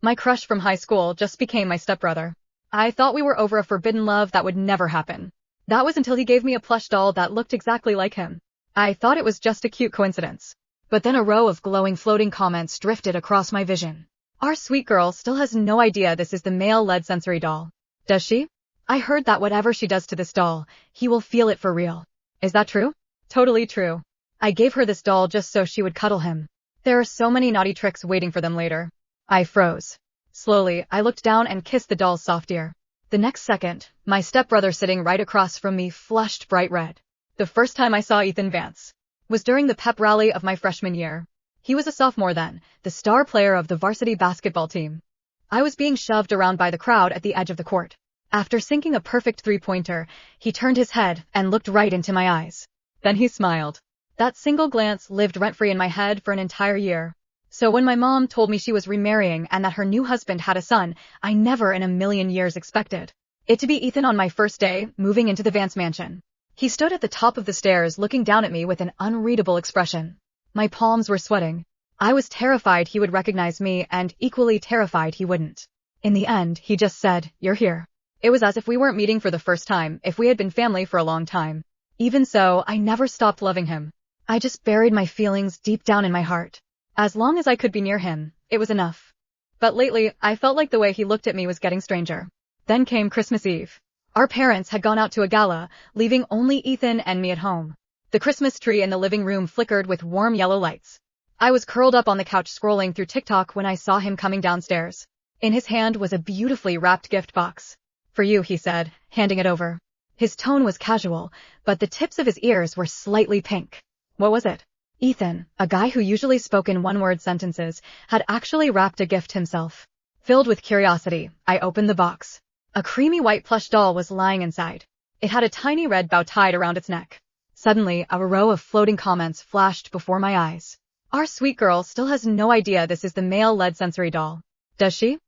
My crush from high school just became my stepbrother. I thought we were over a forbidden love that would never happen. That was until he gave me a plush doll that looked exactly like him. I thought it was just a cute coincidence. But then a row of glowing floating comments drifted across my vision. Our sweet girl still has no idea this is the male-led sensory doll. Does she? I heard that whatever she does to this doll, he will feel it for real. Is that true? Totally true. I gave her this doll just so she would cuddle him. There are so many naughty tricks waiting for them later. I froze. Slowly, I looked down and kissed the doll's soft ear. The next second, my stepbrother sitting right across from me flushed bright red. The first time I saw Ethan Vance was during the pep rally of my freshman year. He was a sophomore then, the star player of the varsity basketball team. I was being shoved around by the crowd at the edge of the court. After sinking a perfect three-pointer, he turned his head and looked right into my eyes. Then he smiled. That single glance lived rent-free in my head for an entire year. So when my mom told me she was remarrying and that her new husband had a son, I never in a million years expected it to be Ethan on my first day, moving into the Vance mansion. He stood at the top of the stairs looking down at me with an unreadable expression. My palms were sweating. I was terrified he would recognize me and equally terrified he wouldn't. In the end, he just said, "You're here." It was as if we weren't meeting for the first time, if we had been family for a long time. Even so, I never stopped loving him. I just buried my feelings deep down in my heart. As long as I could be near him, it was enough. But lately, I felt like the way he looked at me was getting stranger. Then came Christmas Eve. Our parents had gone out to a gala, leaving only Ethan and me at home. The Christmas tree in the living room flickered with warm yellow lights. I was curled up on the couch scrolling through TikTok when I saw him coming downstairs. In his hand was a beautifully wrapped gift box. "For you," he said, handing it over. His tone was casual, but the tips of his ears were slightly pink. What was it? Ethan, a guy who usually spoke in one-word sentences, had actually wrapped a gift himself. Filled with curiosity, I opened the box. A creamy white plush doll was lying inside. It had a tiny red bow tied around its neck. Suddenly, a row of floating comments flashed before my eyes. Our sweet girl still has no idea this is the male-led sensory doll. Does she?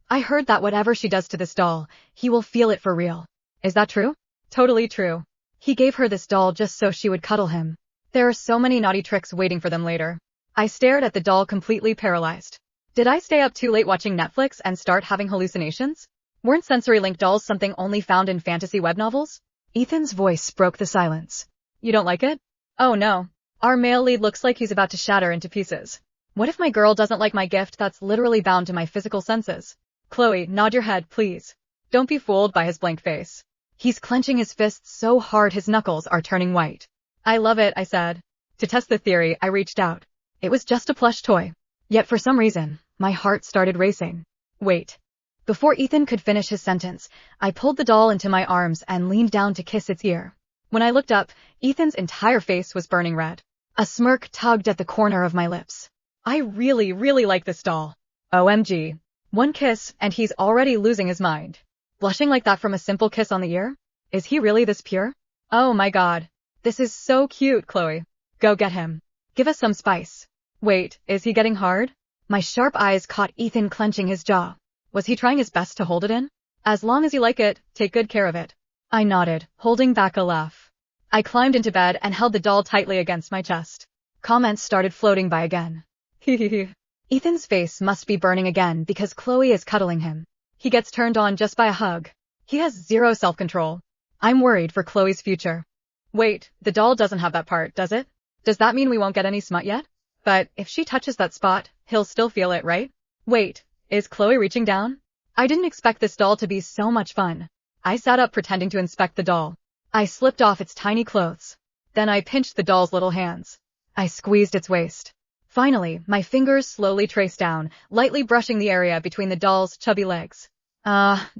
I heard that whatever she does to this doll, he will feel it for real. Is that true? Totally true. He gave her this doll just so she would cuddle him. There are so many naughty tricks waiting for them later. I stared at the doll completely paralyzed. Did I stay up too late watching Netflix and start having hallucinations? Weren't sensory-linked dolls something only found in fantasy web novels? Ethan's voice broke the silence. You don't like it? Oh no. Our male lead looks like he's about to shatter into pieces. What if my girl doesn't like my gift that's literally bound to my physical senses? Chloe, nod your head, please. Don't be fooled by his blank face. He's clenching his fists so hard his knuckles are turning white. I love it, I said. To test the theory, I reached out. It was just a plush toy. Yet for some reason, my heart started racing. Wait. Before Ethan could finish his sentence, I pulled the doll into my arms and leaned down to kiss its ear. When I looked up, Ethan's entire face was burning red. A smirk tugged at the corner of my lips. I really like this doll. OMG. One kiss, and he's already losing his mind. Blushing like that from a simple kiss on the ear? Is he really this pure? Oh my god. This is so cute, Chloe. Go get him. Give us some spice. Wait, is he getting hard? My sharp eyes caught Ethan clenching his jaw. Was he trying his best to hold it in? As long as you like it, take good care of it. I nodded, holding back a laugh. I climbed into bed and held the doll tightly against my chest. Comments started floating by again. Hehehe. Ethan's face must be burning again because Chloe is cuddling him. He gets turned on just by a hug. He has zero self-control. I'm worried for Chloe's future. Wait, the doll doesn't have that part, does it? Does that mean we won't get any smut yet? But if she touches that spot, he'll still feel it, right? Wait, is Chloe reaching down? I didn't expect this doll to be so much fun. I sat up pretending to inspect the doll. I slipped off its tiny clothes. Then I pinched the doll's little hands. I squeezed its waist. Finally, my fingers slowly traced down, lightly brushing the area between the doll's chubby legs.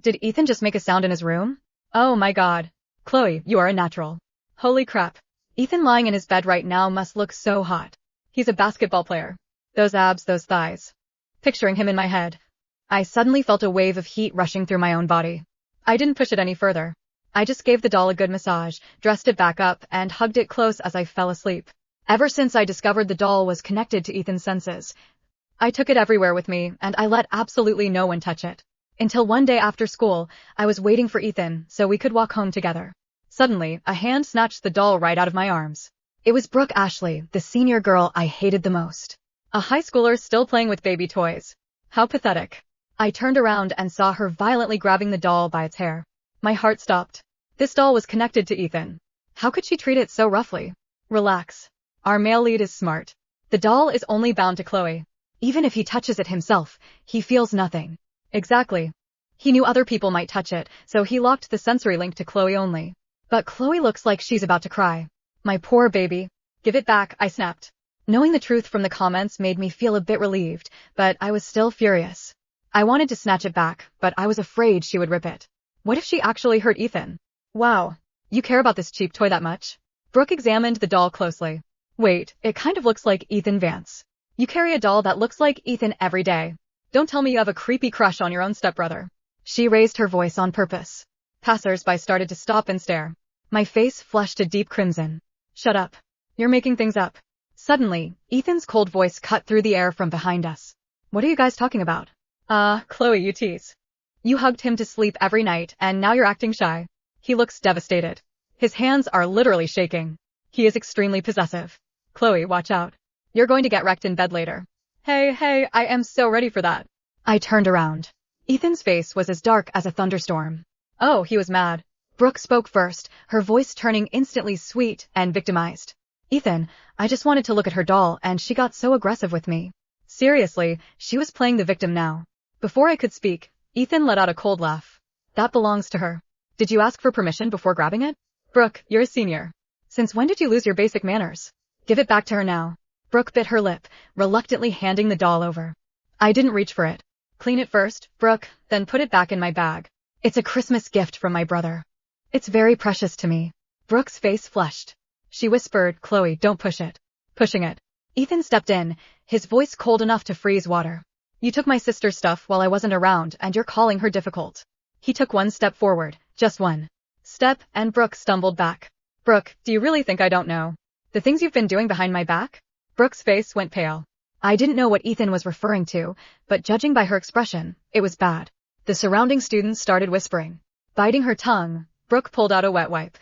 Did Ethan just make a sound in his room? Oh my god. Chloe, you are a natural. Holy crap. Ethan lying in his bed right now must look so hot. He's a basketball player. Those abs, those thighs. Picturing him in my head. I suddenly felt a wave of heat rushing through my own body. I didn't push it any further. I just gave the doll a good massage, dressed it back up, and hugged it close as I fell asleep. Ever since I discovered the doll was connected to Ethan's senses, I took it everywhere with me, and I let absolutely no one touch it. Until one day after school, I was waiting for Ethan so we could walk home together. Suddenly, a hand snatched the doll right out of my arms. It was Brooke Ashley, the senior girl I hated the most. A high schooler still playing with baby toys. How pathetic. I turned around and saw her violently grabbing the doll by its hair. My heart stopped. This doll was connected to Ethan. How could she treat it so roughly? Relax. Our male lead is smart. The doll is only bound to Chloe. Even if he touches it himself, he feels nothing. Exactly. He knew other people might touch it, so he locked the sensory link to Chloe only. But Chloe looks like she's about to cry. My poor baby. Give it back, I snapped. Knowing the truth from the comments made me feel a bit relieved, but I was still furious. I wanted to snatch it back, but I was afraid she would rip it. What if she actually hurt Ethan? Wow. You care about this cheap toy that much? Brooke examined the doll closely. Wait, it kind of looks like Ethan Vance. You carry a doll that looks like Ethan every day. Don't tell me you have a creepy crush on your own stepbrother. She raised her voice on purpose. Passers-by started to stop and stare. My face flushed a deep crimson. Shut up. You're making things up. Suddenly, Ethan's cold voice cut through the air from behind us. What are you guys talking about? Chloe, you tease. You hugged him to sleep every night, and now you're acting shy. He looks devastated. His hands are literally shaking. He is extremely possessive. Chloe, watch out. You're going to get wrecked in bed later. Hey, I am so ready for that. I turned around. Ethan's face was as dark as a thunderstorm. Oh, he was mad. Brooke spoke first, her voice turning instantly sweet and victimized. Ethan, I just wanted to look at her doll and she got so aggressive with me. Seriously, she was playing the victim now. Before I could speak, Ethan let out a cold laugh. That belongs to her. Did you ask for permission before grabbing it? Brooke, you're a senior. Since when did you lose your basic manners? Give it back to her now. Brooke bit her lip, reluctantly handing the doll over. I didn't reach for it. Clean it first, Brooke, then put it back in my bag. It's a Christmas gift from my brother. It's very precious to me. Brooke's face flushed. She whispered, Chloe, don't push it. Pushing it. Ethan stepped in, his voice cold enough to freeze water. You took my sister's stuff while I wasn't around and you're calling her difficult. He took one step forward, just one step, and Brooke stumbled back. Brooke, do you really think I don't know? The things you've been doing behind my back? Brooke's face went pale. I didn't know what Ethan was referring to, but judging by her expression, it was bad. The surrounding students started whispering. Biting her tongue, Brooke pulled out a wet wipe,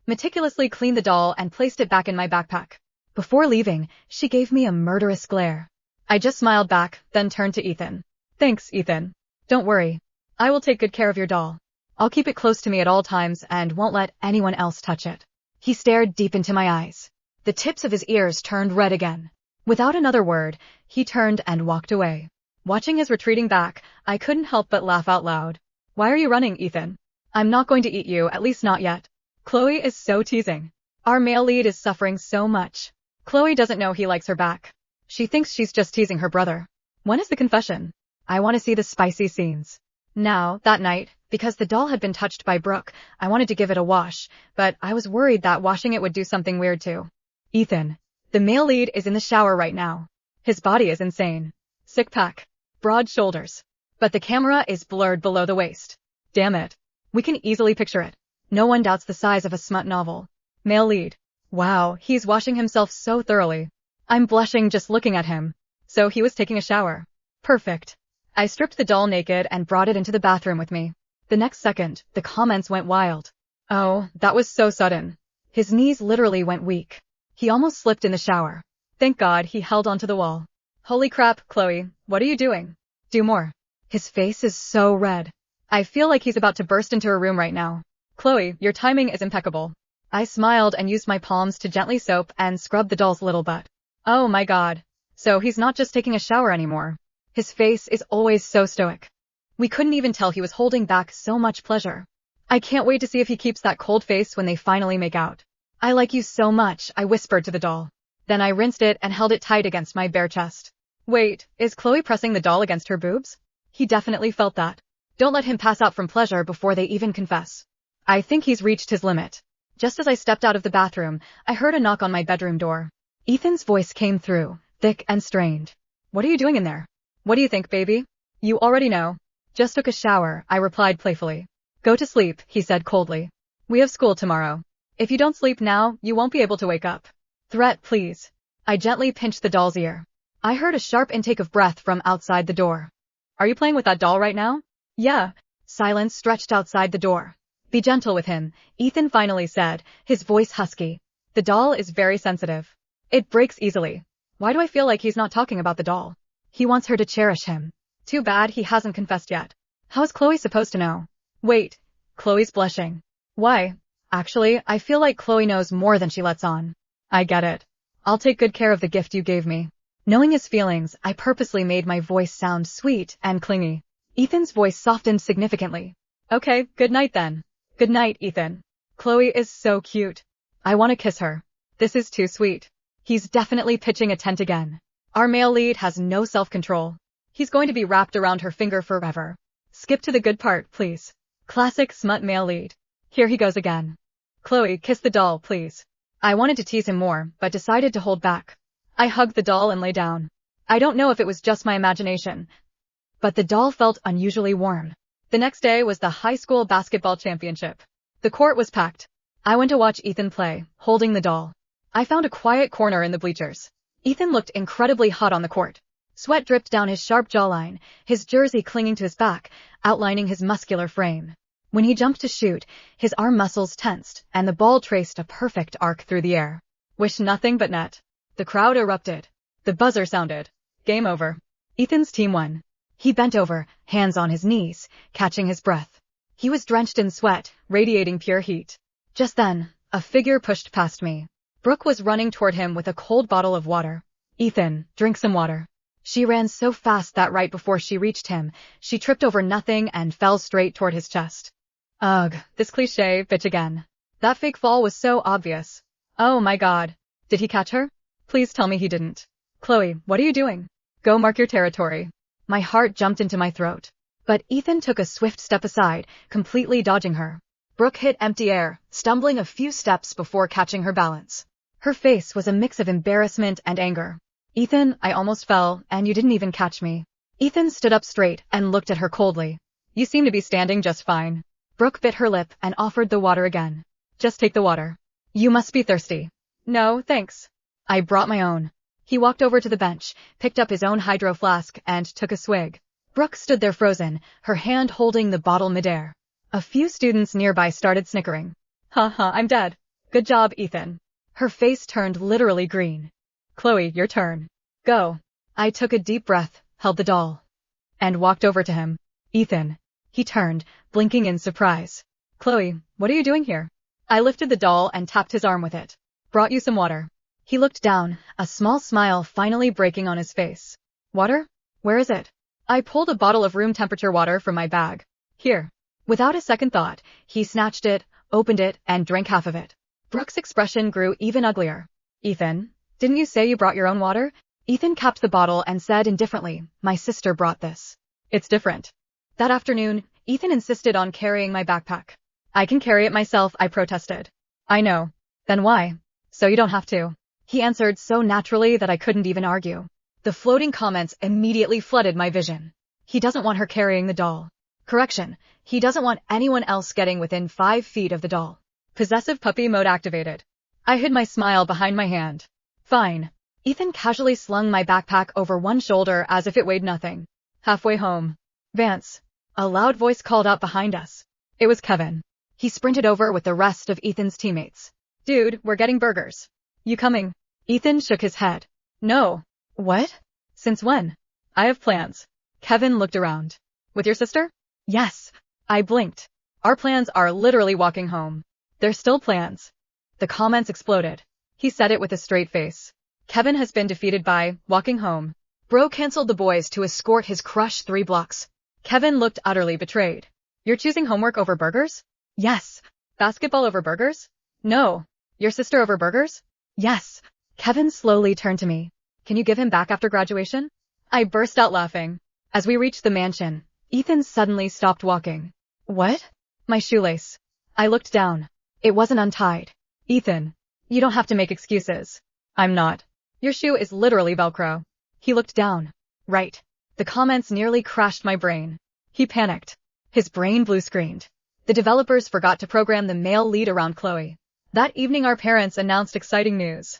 meticulously cleaned the doll and placed it back in my backpack. Before leaving, she gave me a murderous glare. I just smiled back, then turned to Ethan. Thanks, Ethan. Don't worry. I will take good care of your doll. I'll keep it close to me at all times and won't let anyone else touch it. He stared deep into my eyes. The tips of his ears turned red again. Without another word, he turned and walked away. Watching his retreating back, I couldn't help but laugh out loud. Why are you running, Ethan? I'm not going to eat you, at least not yet. Chloe is so teasing. Our male lead is suffering so much. Chloe doesn't know he likes her back. She thinks she's just teasing her brother. When is the confession? I want to see the spicy scenes. Now, that night, because the doll had been touched by Brooke, I wanted to give it a wash, but I was worried that washing it would do something weird too. Ethan. The male lead is in the shower right now. His body is insane. Six-pack. Broad shoulders. But the camera is blurred below the waist. Damn it. We can easily picture it. No one doubts the size of a smut novel. Male lead. Wow, he's washing himself so thoroughly. I'm blushing just looking at him. So he was taking a shower. Perfect. I stripped the doll naked and brought it into the bathroom with me. The next second, the comments went wild. Oh, that was so sudden. His knees literally went weak. He almost slipped in the shower. Thank God he held onto the wall. Holy crap, Chloe, what are you doing? Do more. His face is so red. I feel like he's about to burst into her room right now. Chloe, your timing is impeccable. I smiled and used my palms to gently soap and scrub the doll's little butt. Oh my God. So he's not just taking a shower anymore. His face is always so stoic. We couldn't even tell he was holding back so much pleasure. I can't wait to see if he keeps that cold face when they finally make out. I like you so much, I whispered to the doll. Then I rinsed it and held it tight against my bare chest. Wait, is Chloe pressing the doll against her boobs? He definitely felt that. Don't let him pass out from pleasure before they even confess. I think he's reached his limit. Just as I stepped out of the bathroom, I heard a knock on my bedroom door. Ethan's voice came through, thick and strained. What are you doing in there? What do you think, baby? You already know. Just took a shower, I replied playfully. Go to sleep, he said coldly. We have school tomorrow. If you don't sleep now, you won't be able to wake up. Threat, please. I gently pinched the doll's ear. I heard a sharp intake of breath from outside the door. Are you playing with that doll right now? Yeah. Silence stretched outside the door. Be gentle with him, Ethan finally said, his voice husky. The doll is very sensitive. It breaks easily. Why do I feel like he's not talking about the doll? He wants her to cherish him. Too bad he hasn't confessed yet. How is Chloe supposed to know? Wait, Chloe's blushing. Why? Actually, I feel like Chloe knows more than she lets on. I get it. I'll take good care of the gift you gave me. Knowing his feelings, I purposely made my voice sound sweet and clingy. Ethan's voice softened significantly. Okay, good night then. Good night, Ethan. Chloe is so cute. I want to kiss her. This is too sweet. He's definitely pitching a tent again. Our male lead has no self-control. He's going to be wrapped around her finger forever. Skip to the good part, please. Classic smut male lead. Here he goes again. Chloe, kiss the doll, please. I wanted to tease him more, but decided to hold back. I hugged the doll and lay down. I don't know if it was just my imagination, but the doll felt unusually warm. The next day was the high school basketball championship. The court was packed. I went to watch Ethan play, holding the doll. I found a quiet corner in the bleachers. Ethan looked incredibly hot on the court. Sweat dripped down his sharp jawline, his jersey clinging to his back, outlining his muscular frame. When he jumped to shoot, his arm muscles tensed, and the ball traced a perfect arc through the air. Wish nothing but net. The crowd erupted. The buzzer sounded. Game over. Ethan's team won. He bent over, hands on his knees, catching his breath. He was drenched in sweat, radiating pure heat. Just then, a figure pushed past me. Brooke was running toward him with a cold bottle of water. Ethan, drink some water. She ran so fast that right before she reached him, she tripped over nothing and fell straight toward his chest. Ugh, this cliché bitch again. That fake fall was so obvious. Oh my god. Did he catch her? Please tell me he didn't. Chloe, what are you doing? Go mark your territory. My heart jumped into my throat. But Ethan took a swift step aside, completely dodging her. Brooke hit empty air, stumbling a few steps before catching her balance. Her face was a mix of embarrassment and anger. Ethan, I almost fell, and you didn't even catch me. Ethan stood up straight and looked at her coldly. You seem to be standing just fine. Brooke bit her lip and offered the water again. Just take the water. You must be thirsty. No, thanks. I brought my own. He walked over to the bench, picked up his own hydro flask, and took a swig. Brooke stood there frozen, her hand holding the bottle midair. A few students nearby started snickering. Ha, I'm dead. Good job, Ethan. Her face turned literally green. Chloe, your turn. Go. I took a deep breath, held the doll, and walked over to him. Ethan. He turned, blinking in surprise. Chloe, what are you doing here? I lifted the doll and tapped his arm with it. Brought you some water. He looked down, a small smile finally breaking on his face. Water? Where is it? I pulled a bottle of room temperature water from my bag. Here. Without a second thought, he snatched it, opened it, and drank half of it. Brooke's expression grew even uglier. Ethan, didn't you say you brought your own water? Ethan capped the bottle and said indifferently, my sister brought this. It's different. That afternoon, Ethan insisted on carrying my backpack. I can carry it myself, I protested. I know. Then why? So you don't have to. He answered so naturally that I couldn't even argue. The floating comments immediately flooded my vision. He doesn't want her carrying the doll. Correction, he doesn't want anyone else getting within 5 feet of the doll. Possessive puppy mode activated. I hid my smile behind my hand. Fine. Ethan casually slung my backpack over one shoulder as if it weighed nothing. Halfway home. Vance. A loud voice called out behind us. It was Kevin. He sprinted over with the rest of Ethan's teammates. Dude, we're getting burgers. You coming? Ethan shook his head. No. What? Since when? I have plans. Kevin looked around. With your sister? Yes. I blinked. Our plans are literally walking home. They're still plans. The comments exploded. He said it with a straight face. Kevin has been defeated by walking home. Bro canceled the boys to escort his crush 3 blocks. Kevin looked utterly betrayed. You're choosing homework over burgers? Yes. Basketball over burgers? No. Your sister over burgers? Yes. Kevin slowly turned to me. Can you give him back after graduation? I burst out laughing. As we reached the mansion, Ethan suddenly stopped walking. What? My shoelace. I looked down. It wasn't untied. Ethan, you don't have to make excuses. I'm not. Your shoe is literally Velcro. He looked down. Right. The comments nearly crashed my brain. He panicked. His brain blue-screened. The developers forgot to program the male lead around Chloe. That evening our parents announced exciting news.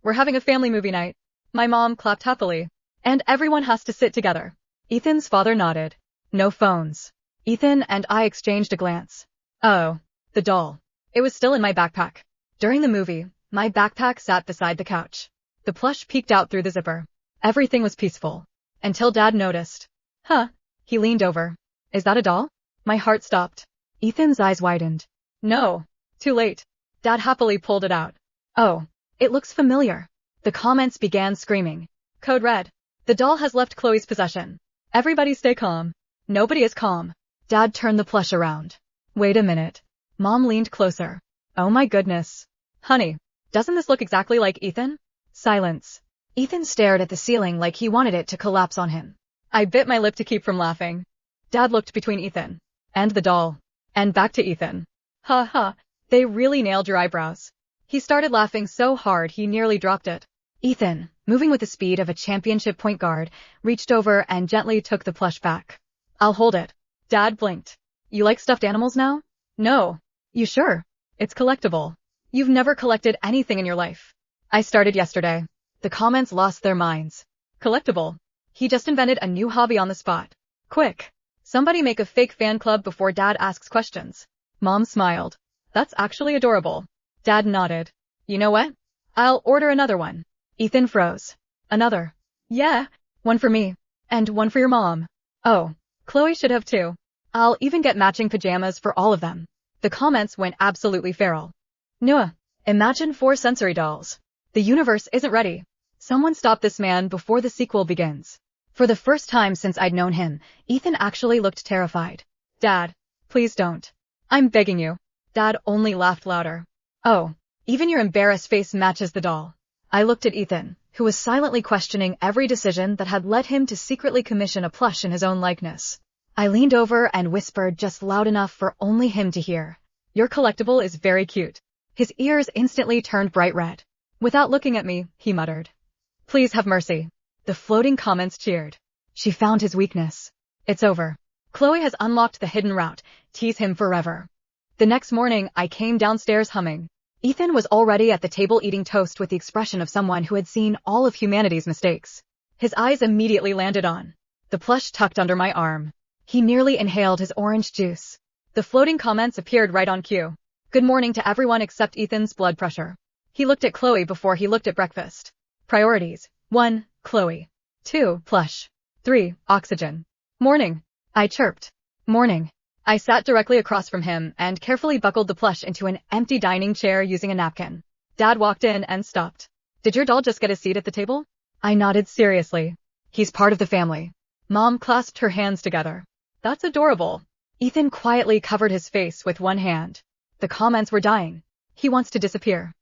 We're having a family movie night. My mom clapped happily. And everyone has to sit together. Ethan's father nodded. No phones. Ethan and I exchanged a glance. Oh, the doll. It was still in my backpack. During the movie, my backpack sat beside the couch. The plush peeked out through the zipper. Everything was peaceful. Until Dad noticed. Huh. He leaned over. Is that a doll? My heart stopped. Ethan's eyes widened. No. Too late. Dad happily pulled it out. Oh. It looks familiar. The comments began screaming. Code red. The doll has left Chloe's possession. Everybody stay calm. Nobody is calm. Dad turned the plush around. Wait a minute. Mom leaned closer. Oh my goodness. Honey, doesn't this look exactly like Ethan? Silence. Ethan stared at the ceiling like he wanted it to collapse on him. I bit my lip to keep from laughing. Dad looked between Ethan and the doll, and back to Ethan. Ha ha, they really nailed your eyebrows. He started laughing so hard he nearly dropped it. Ethan, moving with the speed of a championship point guard, reached over and gently took the plush back. I'll hold it. Dad blinked. You like stuffed animals now? No. You sure? It's collectible. You've never collected anything in your life. I started yesterday. The comments lost their minds. Collectible. He just invented a new hobby on the spot. Quick. Somebody make a fake fan club before Dad asks questions. Mom smiled. That's actually adorable. Dad nodded. You know what? I'll order another one. Ethan froze. Another. Yeah. One for me. And one for your mom. Oh. Chloe should have two. I'll even get matching pajamas for all of them. The comments went absolutely feral. Nuh. Imagine 4 sensory dolls. The universe isn't ready. Someone stop this man before the sequel begins. For the first time since I'd known him, Ethan actually looked terrified. Dad, please don't. I'm begging you. Dad only laughed louder. Oh, even your embarrassed face matches the doll. I looked at Ethan, who was silently questioning every decision that had led him to secretly commission a plush in his own likeness. I leaned over and whispered just loud enough for only him to hear. Your collectible is very cute. His ears instantly turned bright red. Without looking at me, he muttered. Please have mercy. The floating comments cheered. She found his weakness. It's over. Chloe has unlocked the hidden route. Tease him forever. The next morning, I came downstairs humming. Ethan was already at the table eating toast with the expression of someone who had seen all of humanity's mistakes. His eyes immediately landed on the plush tucked under my arm. He nearly inhaled his orange juice. The floating comments appeared right on cue. Good morning to everyone except Ethan's blood pressure. He looked at Chloe before he looked at breakfast. Priorities. 1. Chloe. 2. Plush. 3. Oxygen. Morning. I chirped. Morning. I sat directly across from him and carefully buckled the plush into an empty dining chair using a napkin. Dad walked in and stopped. Did your doll just get a seat at the table? I nodded seriously. He's part of the family. Mom clasped her hands together. That's adorable. Ethan quietly covered his face with one hand. The comments were dying. He wants to disappear.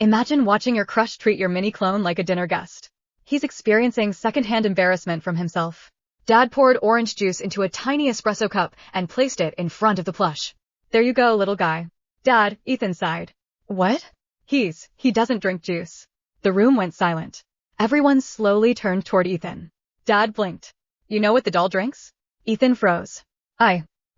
Imagine watching your crush treat your mini clone like a dinner guest. He's experiencing secondhand embarrassment from himself. Dad poured orange juice into a tiny espresso cup and placed it in front of the plush. There you go, little guy. Dad, Ethan sighed. What? He doesn't drink juice. The room went silent. Everyone slowly turned toward Ethan. Dad blinked. You know what the doll drinks? Ethan froze.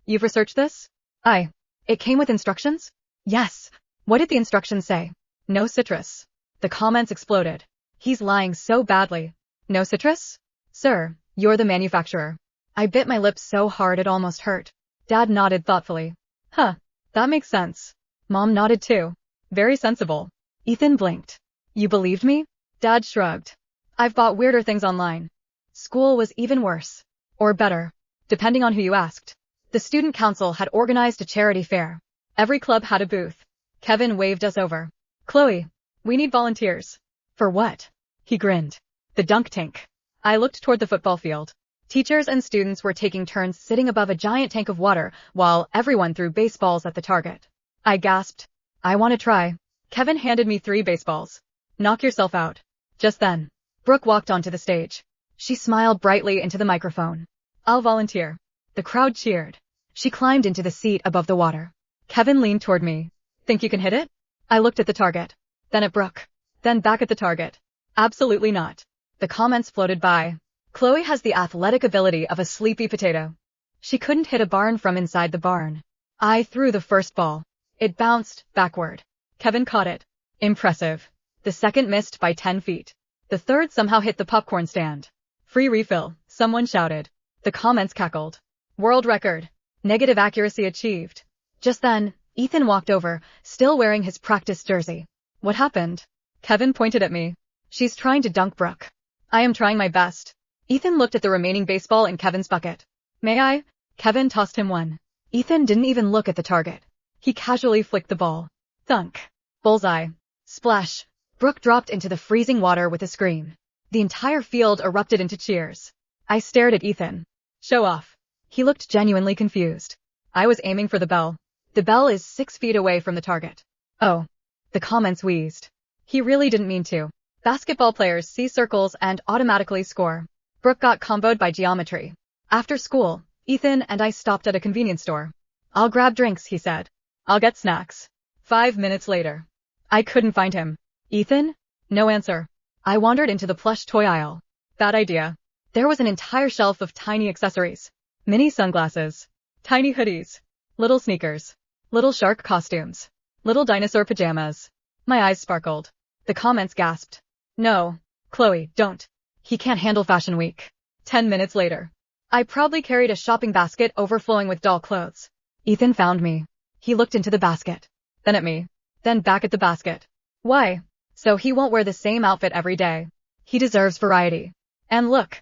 You've researched this? It came with instructions? Yes. What did the instructions say? No citrus. The comments exploded. He's lying so badly. No citrus? Sir, you're the manufacturer. I bit my lips so hard it almost hurt. Dad nodded thoughtfully. Huh, that makes sense. Mom nodded too. Very sensible. Ethan blinked. You believed me? Dad shrugged. I've bought weirder things online. School was even worse. Or better, depending on who you asked. The student council had organized a charity fair. Every club had a booth. Kevin waved us over. Chloe, we need volunteers. For what? He grinned. The dunk tank. I looked toward the football field. Teachers and students were taking turns sitting above a giant tank of water while everyone threw baseballs at the target. I gasped. I want to try. Kevin handed me 3 baseballs. Knock yourself out. Just then, Brooke walked onto the stage. She smiled brightly into the microphone. I'll volunteer. The crowd cheered. She climbed into the seat above the water. Kevin leaned toward me. Think you can hit it? I looked at the target. Then at Brooke. Then back at the target. Absolutely not. The comments floated by. Chloe has the athletic ability of a sleepy potato. She couldn't hit a barn from inside the barn. I threw the first ball. It bounced backward. Kevin caught it. Impressive. The second missed by 10 feet. The third somehow hit the popcorn stand. Free refill, someone shouted. The comments cackled. World record. Negative accuracy achieved. Just then, Ethan walked over, still wearing his practice jersey. What happened? Kevin pointed at me. She's trying to dunk Brooke. I am trying my best. Ethan looked at the remaining baseball in Kevin's bucket. May I? Kevin tossed him one. Ethan didn't even look at the target. He casually flicked the ball. Thunk. Bullseye. Splash. Brooke dropped into the freezing water with a scream. The entire field erupted into cheers. I stared at Ethan. Show off. He looked genuinely confused. I was aiming for the bell. The bell is 6 feet away from the target. Oh. The comments wheezed. He really didn't mean to. Basketball players see circles and automatically score. Brooke got comboed by geometry. After school, Ethan and I stopped at a convenience store. I'll grab drinks, he said. I'll get snacks. 5 minutes later. I couldn't find him. Ethan? No answer. I wandered into the plush toy aisle. Bad idea. There was an entire shelf of tiny accessories. Mini sunglasses. Tiny hoodies. Little sneakers. Little shark costumes. Little dinosaur pajamas. My eyes sparkled. The comments gasped. No. Chloe, don't. He can't handle Fashion Week. 10 minutes later. I proudly carried a shopping basket overflowing with doll clothes. Ethan found me. He looked into the basket. Then at me. Then back at the basket. Why? So he won't wear the same outfit every day. He deserves variety. And look.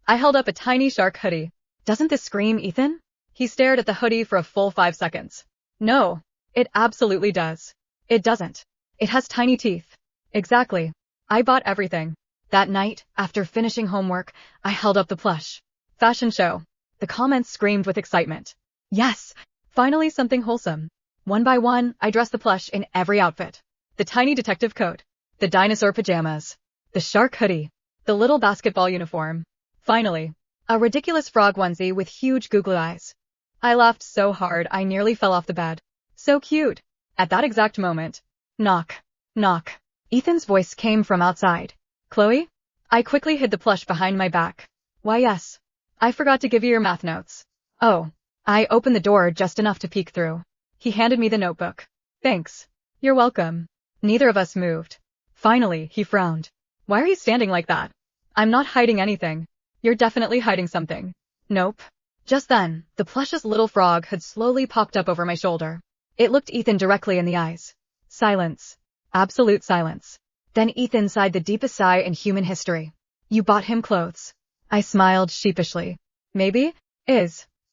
I held up a tiny shark hoodie. Doesn't this scream, Ethan? He stared at the hoodie for a full 5 seconds. No. It absolutely does. It doesn't. It has tiny teeth. Exactly. I bought everything. That night, after finishing homework, I held up the plush. Fashion show. The comments screamed with excitement. Yes! Finally something wholesome. One by one, I dressed the plush in every outfit. The tiny detective coat. The dinosaur pajamas. The shark hoodie. The little basketball uniform. Finally, a ridiculous frog onesie with huge googly eyes. I laughed so hard I nearly fell off the bed. So cute. At that exact moment. Knock. Knock. Ethan's voice came from outside. Chloe? I quickly hid the plush behind my back. Why yes. I forgot to give you your math notes. Oh. I opened the door just enough to peek through. He handed me the notebook. Thanks. You're welcome. Neither of us moved. Finally, he frowned. Why are you standing like that? I'm not hiding anything. You're definitely hiding something. Nope. Just then, the plush's little frog had slowly popped up over my shoulder. It looked Ethan directly in the eyes. Silence. Absolute silence. Then Ethan sighed the deepest sigh in human history. You bought him clothes. I smiled sheepishly. Maybe?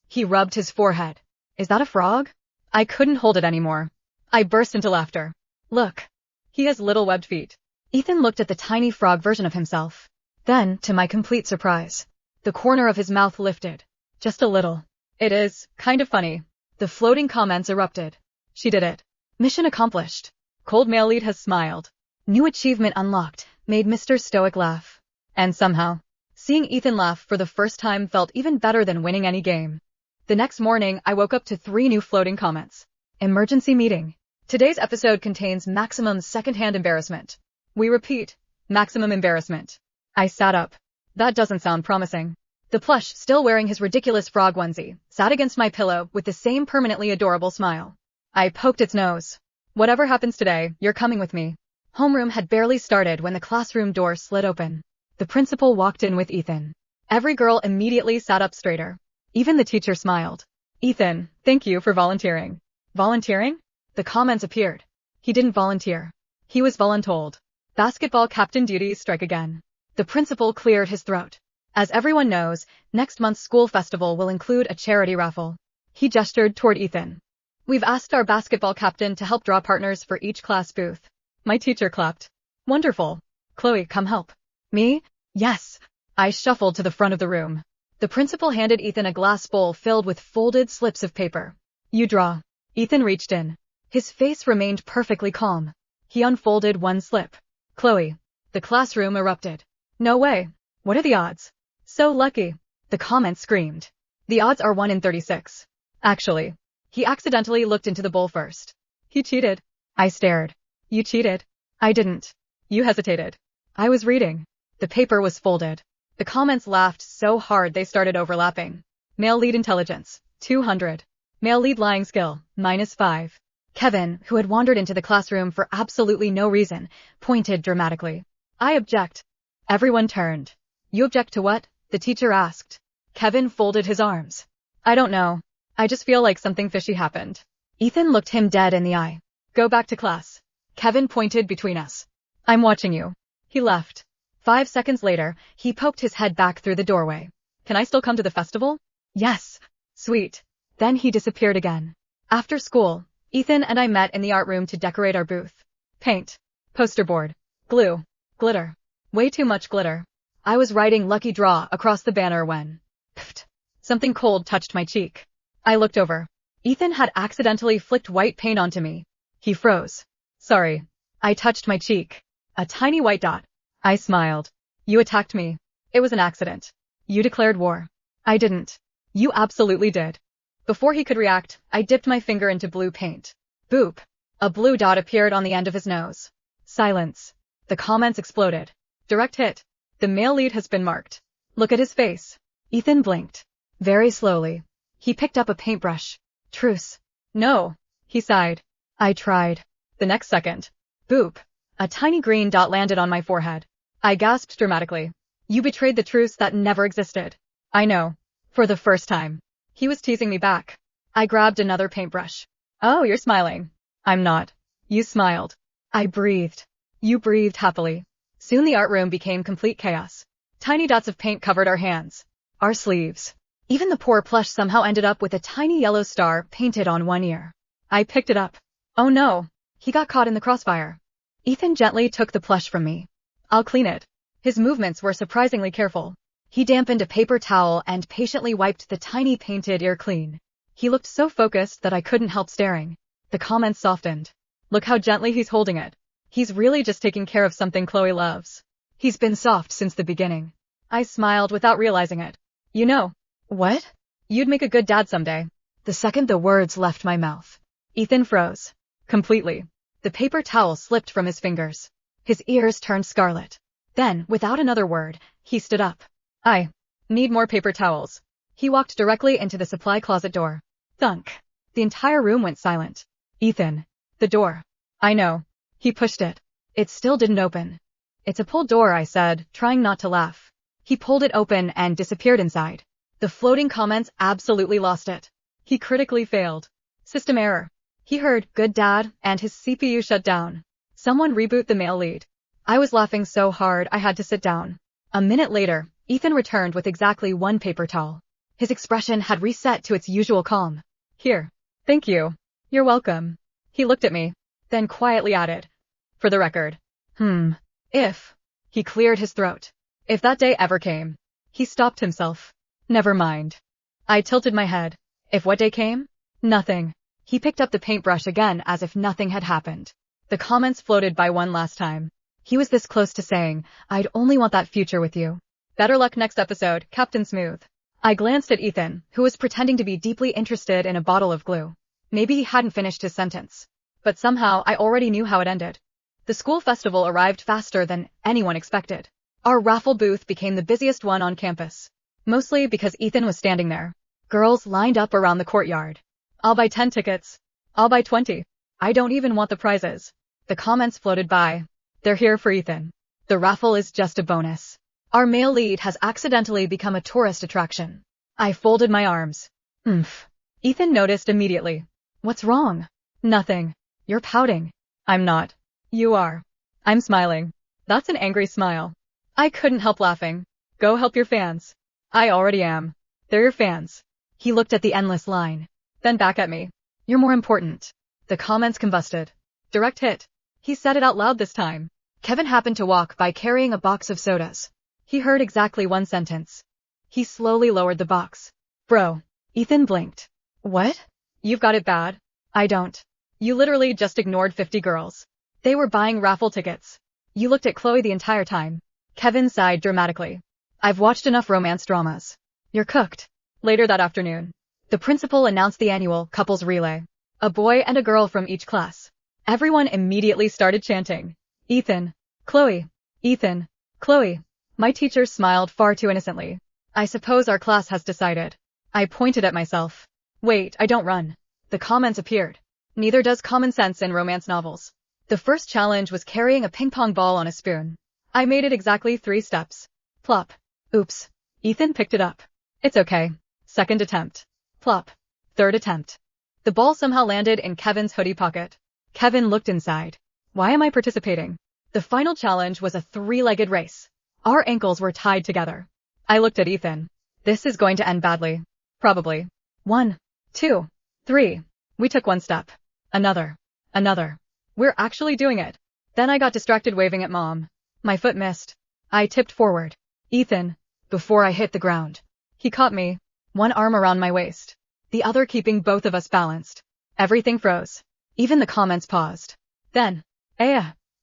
He rubbed his forehead. Is that a frog? I couldn't hold it anymore. I burst into laughter. Look. He has little webbed feet. Ethan looked at the tiny frog version of himself. Then, to my complete surprise, the corner of his mouth lifted. Just a little. It is kind of funny. The floating comments erupted. She did it. Mission accomplished. Cold male lead has smiled. New achievement unlocked, made Mr. Stoic laugh. And somehow, seeing Ethan laugh for the first time felt even better than winning any game. The next morning, I woke up to 3 new floating comments. Emergency meeting. Today's episode contains maximum secondhand embarrassment. We repeat, maximum embarrassment. I sat up. That doesn't sound promising. The plush, still wearing his ridiculous frog onesie, sat against my pillow with the same permanently adorable smile. I poked its nose. Whatever happens today, you're coming with me. Homeroom had barely started when the classroom door slid open. The principal walked in with Ethan. Every girl immediately sat up straighter. Even the teacher smiled. Ethan, thank you for volunteering. Volunteering? The comments appeared. He didn't volunteer. He was voluntold. Basketball captain duties strike again. The principal cleared his throat. As everyone knows, next month's school festival will include a charity raffle. He gestured toward Ethan. We've asked our basketball captain to help draw partners for each class booth. My teacher clapped. Wonderful. Chloe, come help. Me? Yes. I shuffled to the front of the room. The principal handed Ethan a glass bowl filled with folded slips of paper. You draw. Ethan reached in. His face remained perfectly calm. He unfolded one slip. Chloe. The classroom erupted. No way. What are the odds? So lucky. The comments screamed. The odds are 1 in 36. Actually. He accidentally looked into the bowl first. He cheated. I stared. You cheated. I didn't. You hesitated. I was reading. The paper was folded. The comments laughed so hard they started overlapping. Male lead intelligence, 200. Male lead lying skill, -5. Kevin, who had wandered into the classroom for absolutely no reason, pointed dramatically. I object. Everyone turned. You object to what? The teacher asked. Kevin folded his arms. I don't know. I just feel like something fishy happened. Ethan looked him dead in the eye. Go back to class. Kevin pointed between us. I'm watching you. He left. 5 seconds later, he poked his head back through the doorway. Can I still come to the festival? Yes. Sweet. Then he disappeared again. After school, Ethan and I met in the art room to decorate our booth. Paint, poster board, glue, glitter. Way too much glitter. I was writing lucky draw across the banner when, pfft, something cold touched my cheek. I looked over. Ethan had accidentally flicked white paint onto me. He froze. Sorry. I touched my cheek. A tiny white dot. I smiled. You attacked me. It was an accident. You declared war. I didn't. You absolutely did. Before he could react, I dipped my finger into blue paint. Boop. A blue dot appeared on the end of his nose. Silence. The comments exploded. Direct hit. The male lead has been marked. Look at his face. Ethan blinked. Very slowly. He picked up a paintbrush. Truce. No. He sighed. I tried. The next second. Boop. A tiny green dot landed on my forehead. I gasped dramatically. You betrayed the truce that never existed. I know. For the first time. He was teasing me back. I grabbed another paintbrush. Oh, you're smiling. I'm not. You smiled. I breathed. You breathed happily. Soon the art room became complete chaos. Tiny dots of paint covered our hands, our sleeves. Even the poor plush somehow ended up with a tiny yellow star painted on one ear. I picked it up. Oh no, he got caught in the crossfire. Ethan gently took the plush from me. I'll clean it. His movements were surprisingly careful. He dampened a paper towel and patiently wiped the tiny painted ear clean. He looked so focused that I couldn't help staring. The comments softened. Look how gently he's holding it. He's really just taking care of something Chloe loves. He's been soft since the beginning. I smiled without realizing it. You know. What? You'd make a good dad someday. The second the words left my mouth, Ethan froze. Completely. The paper towel slipped from his fingers. His ears turned scarlet. Then, without another word, he stood up. I need more paper towels. He walked directly into the supply closet door. Thunk. The entire room went silent. Ethan. The door. I know. He pushed it. It still didn't open. It's a pulled door, I said, trying not to laugh. He pulled it open and disappeared inside. The floating comments absolutely lost it. He critically failed. System error. He heard, good dad, and his CPU shut down. Someone reboot the male lead. I was laughing so hard I had to sit down. A minute later, Ethan returned with exactly one paper towel. His expression had reset to its usual calm. Here. Thank you. You're welcome. He looked at me, then quietly added. For the record. If. He cleared his throat. If that day ever came. He stopped himself. Never mind. I tilted my head. If what day came? Nothing. He picked up the paintbrush again as if nothing had happened. The comments floated by one last time. He was this close to saying, I'd only want that future with you. Better luck next episode, Captain Smooth. I glanced at Ethan, who was pretending to be deeply interested in a bottle of glue. Maybe he hadn't finished his sentence. But somehow I already knew how it ended. The school festival arrived faster than anyone expected. Our raffle booth became the busiest one on campus. Mostly because Ethan was standing there. Girls lined up around the courtyard. I'll buy 10 tickets. I'll buy 20. I don't even want the prizes. The comments floated by. They're here for Ethan. The raffle is just a bonus. Our male lead has accidentally become a tourist attraction. I folded my arms. Ethan noticed immediately. What's wrong? Nothing. You're pouting. I'm not. You are. I'm smiling. That's an angry smile. I couldn't help laughing. Go help your fans. I already am. They're your fans. He looked at the endless line. Then back at me. You're more important. The comments combusted. Direct hit. He said it out loud this time. Kevin happened to walk by carrying a box of sodas. He heard exactly one sentence. He slowly lowered the box. Bro. Ethan blinked. What? You've got it bad. I don't. You literally just ignored 50 girls. They were buying raffle tickets. You looked at Chloe the entire time. Kevin sighed dramatically. I've watched enough romance dramas. You're cooked. Later that afternoon, the principal announced the annual couples relay. A boy and a girl from each class. Everyone immediately started chanting. Ethan. Chloe. Ethan. Chloe. My teacher smiled far too innocently. I suppose our class has decided. I pointed at myself. Wait, I don't run. The comments appeared. Neither does common sense in romance novels. The first challenge was carrying a ping-pong ball on a spoon. I made it exactly 3 steps. Plop. Oops. Ethan picked it up. It's okay. Second attempt. Plop. Third attempt. The ball somehow landed in Kevin's hoodie pocket. Kevin looked inside. Why am I participating? The final challenge was a 3-legged race. Our ankles were tied together. I looked at Ethan. This is going to end badly. Probably. 1, 2, 3. We took one step. Another. Another. We're actually doing it. Then I got distracted waving at Mom. My foot missed. I tipped forward. Ethan. Before I hit the ground. He caught me. One arm around my waist. The other keeping both of us balanced. Everything froze. Even the comments paused. Then.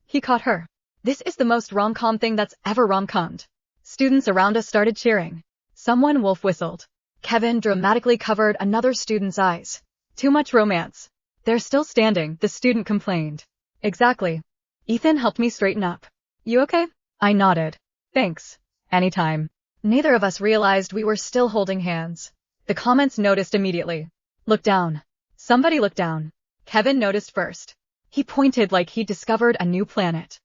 He caught her. This is the most rom-com thing that's ever rom-commed. Students around us started cheering. Someone wolf whistled. Kevin dramatically covered another student's eyes. Too much romance. They're still standing, the student complained. Exactly. Ethan helped me straighten up. You okay? I nodded. Thanks. Anytime. Neither of us realized we were still holding hands. The comments noticed immediately. Look down. Somebody looked down. Kevin noticed first. He pointed like he'd discovered a new planet.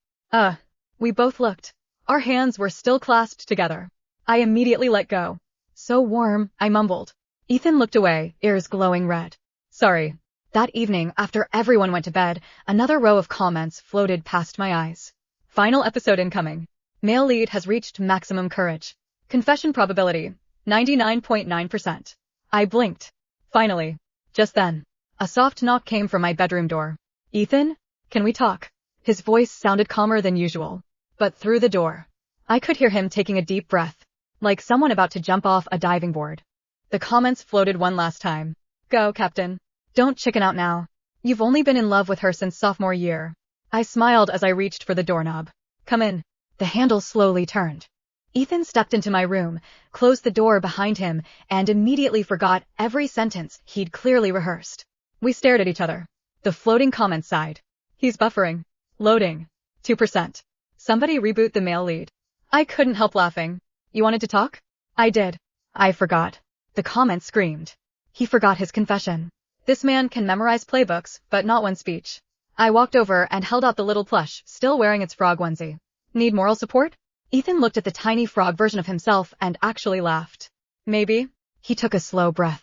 We both looked. Our hands were still clasped together. I immediately let go. So warm, I mumbled. Ethan looked away, ears glowing red. Sorry. That evening, after everyone went to bed, another row of comments floated past my eyes. Final episode incoming. Male lead has reached maximum courage. Confession probability, 99.9%. I blinked. Finally. Just then. A soft knock came from my bedroom door. Ethan? Can we talk? His voice sounded calmer than usual. But through the door, I could hear him taking a deep breath, like someone about to jump off a diving board. The comments floated one last time. Go, Captain. Don't chicken out now. You've only been in love with her since sophomore year. I smiled as I reached for the doorknob. Come in. The handle slowly turned. Ethan stepped into my room, closed the door behind him, and immediately forgot every sentence he'd clearly rehearsed. We stared at each other. The floating comments sighed. He's buffering. Loading. 2%. Somebody reboot the male lead. I couldn't help laughing. You wanted to talk? I did. I forgot. The comments screamed. He forgot his confession. This man can memorize playbooks, but not one speech. I walked over and held out the little plush, still wearing its frog onesie. Need moral support? Ethan looked at the tiny frog version of himself and actually laughed. Maybe. He took a slow breath.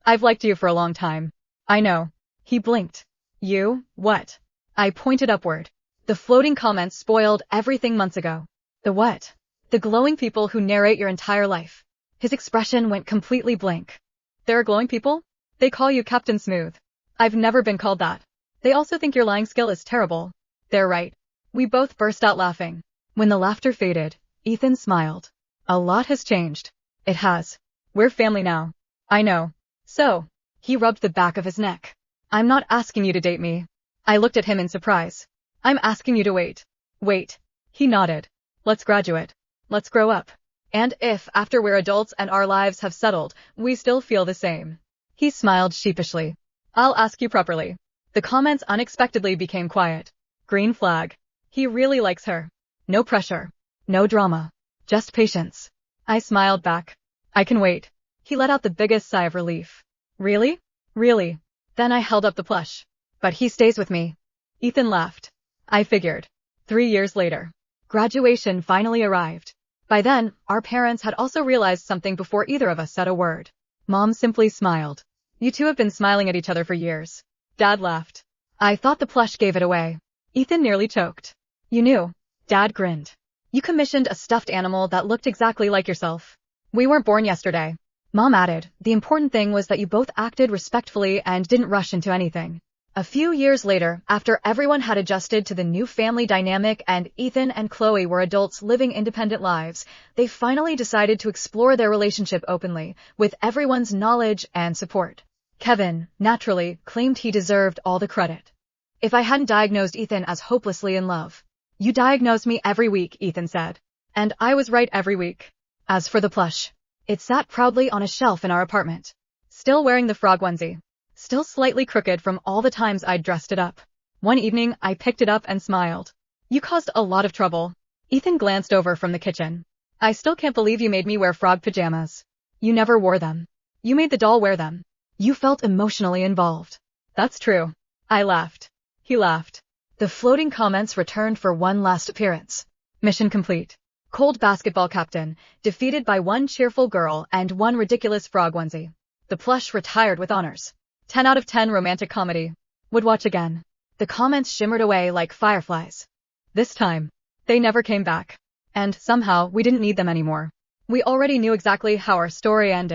I've liked you for a long time. I know. He blinked. You? What? I pointed upward. The floating comments spoiled everything months ago. The what? The glowing people who narrate your entire life. His expression went completely blank. There are glowing people? They call you Captain Smooth. I've never been called that. They also think your lying skill is terrible. They're right. We both burst out laughing. When the laughter faded, Ethan smiled. A lot has changed. It has. We're family now. I know. So. He rubbed the back of his neck. I'm not asking you to date me. I looked at him in surprise. I'm asking you to wait. Wait. He nodded. Let's graduate. Let's grow up. And if, after we're adults and our lives have settled, we still feel the same. He smiled sheepishly. I'll ask you properly. The comments unexpectedly became quiet. Green flag. He really likes her. No pressure. No drama. Just patience. I smiled back. I can wait. He let out the biggest sigh of relief. Really? Really? Then I held up the plush. But he stays with me. Ethan laughed. I figured. 3 years later. Graduation finally arrived. By then, our parents had also realized something before either of us said a word. Mom simply smiled. You two have been smiling at each other for years. Dad laughed. I thought the plush gave it away. Ethan nearly choked. You knew. Dad grinned. You commissioned a stuffed animal that looked exactly like yourself. We weren't born yesterday. Mom added, the important thing was that you both acted respectfully and didn't rush into anything. A few years later, after everyone had adjusted to the new family dynamic and Ethan and Chloe were adults living independent lives, they finally decided to explore their relationship openly, with everyone's knowledge and support. Kevin, naturally, claimed he deserved all the credit. If I hadn't diagnosed Ethan as hopelessly in love. You diagnose me every week, Ethan said. And I was right every week. As for the plush, it sat proudly on a shelf in our apartment. Still wearing the frog onesie. Still slightly crooked from all the times I'd dressed it up. One evening, I picked it up and smiled. You caused a lot of trouble. Ethan glanced over from the kitchen. I still can't believe you made me wear frog pajamas. You never wore them. You made the doll wear them. You felt emotionally involved. That's true. I laughed. He laughed. The floating comments returned for one last appearance. Mission complete. Cold basketball captain, defeated by one cheerful girl and one ridiculous frog onesie. The plush retired with honors. 10 out of 10 romantic comedy. Would watch again. The comments shimmered away like fireflies. This time, they never came back. And somehow, we didn't need them anymore. We already knew exactly how our story ended.